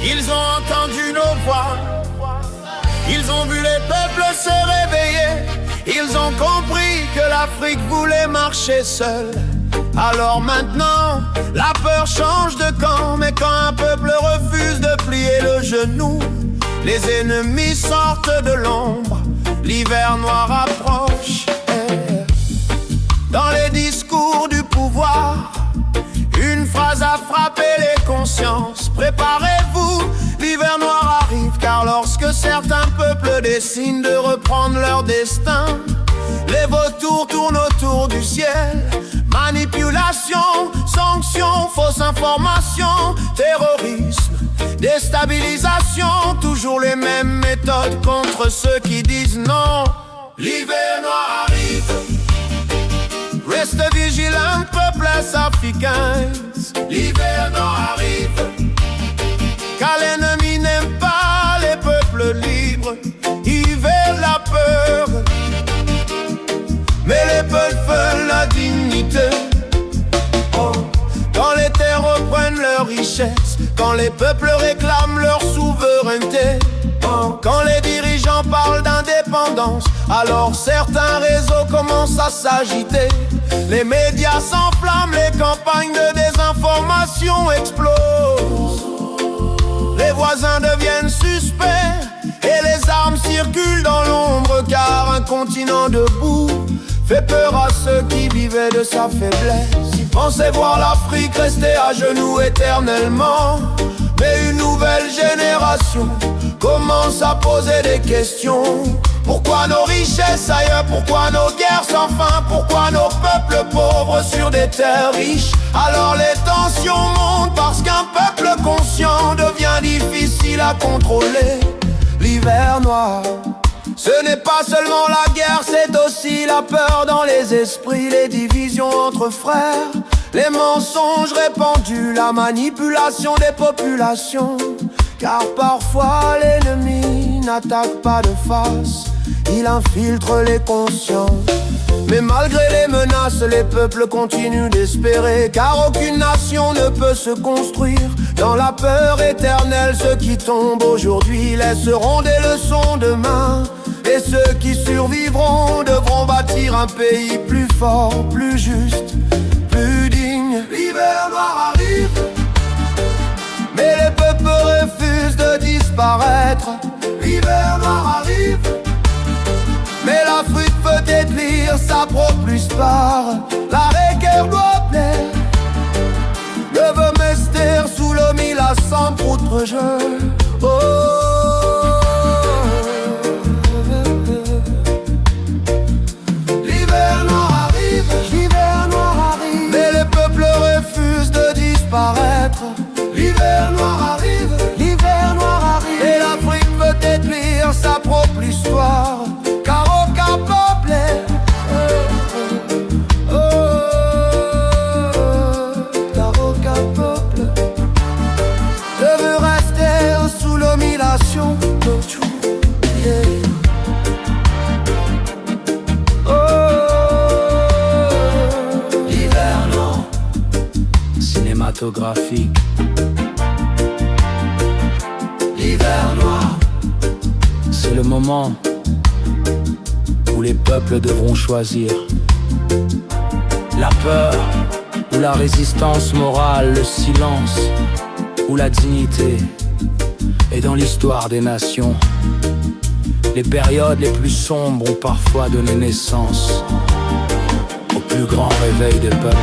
Ils ont entendu nos voix, ils ont vu les peuples se réveiller. Ils ont compris que l'Afrique voulait marcher seule. Alors maintenant, la peur change de camp. Mais quand un peuple refuse de plier le genou, les ennemis sortent de l'ombre, l'hiver noir approche. Dans les discours du pouvoir, une phrase a frappé les consciences: préparez-vous, l'hiver noir arrive. Car lorsque certains peuples décident de reprendre leur destin, les vautours tournent autour du ciel. Manipulation, sanctions, fausses informations, terrorisme, déstabilisation. Toujours les mêmes méthodes contre ceux qui disent non. L'hiver noir arrive. Reste vigilant, peuple africain. L'hiver noir arrive. Car l'ennemi n'aime pas les peuples libres. Il veut la peur, mais les peuples veulent la dignité. Oh. Quand les terres reprennent leur richesse, quand les peuples réclament leur souveraineté, oh. Quand les dirigeants parlent d'indépendance, alors certains réseaux commencent à s'agiter. Les médias s'enflamment, les campagnes de désinformation explosent. Les voisins deviennent suspects et les armes circulent dans l'ombre. Car un continent debout fait peur à ceux qui vivaient de sa faiblesse. Ils pensaient voir l'Afrique rester à genoux éternellement. Mais une nouvelle génération commence à poser des questions. Pourquoi nos richesses ailleurs? Pourquoi nos guerres sans fin? Pourquoi nos peuples pauvres sur des terres riches? Alors les tensions montent parce qu'un peuple conscient devient difficile à contrôler. L'hiver noir, ce n'est pas seulement la guerre, c'est aussi la peur dans les esprits, les divisions entre frères, les mensonges répandus, la manipulation des populations. Car parfois l'ennemi n'attaque pas de face, il infiltre les consciences. Mais malgré les menaces, les peuples continuent d'espérer. Car aucune nation ne peut se construire dans la peur éternelle. Ceux qui tombent aujourd'hui laisseront des leçons demain. Et ceux qui survivront devront bâtir un pays plus fort, plus juste, plus digne. L'hiver noir arrive, mais les peuples refusent de disparaître. L'hiver noir arrive, mais l'Afrique peut écrire sa propre histoire. La guerre doit plaire. Le veut mester sous le mille à cent poutres jeux. Oh. L'hiver noir arrive, mais les peuples refusent de disparaître. L'hiver noir arrive, et l'Afrique peut écrire sa propre histoire. Car aucun peuple ne veut rester sous l'humiliation. L'hiver noir cinématographique. L'hiver noir, c'est le moment où les peuples devront choisir la peur ou la résistance morale, le silence ou la dignité. Et dans l'histoire des nations, les périodes les plus sombres ont parfois donné naissance au plus grand réveil des peuples.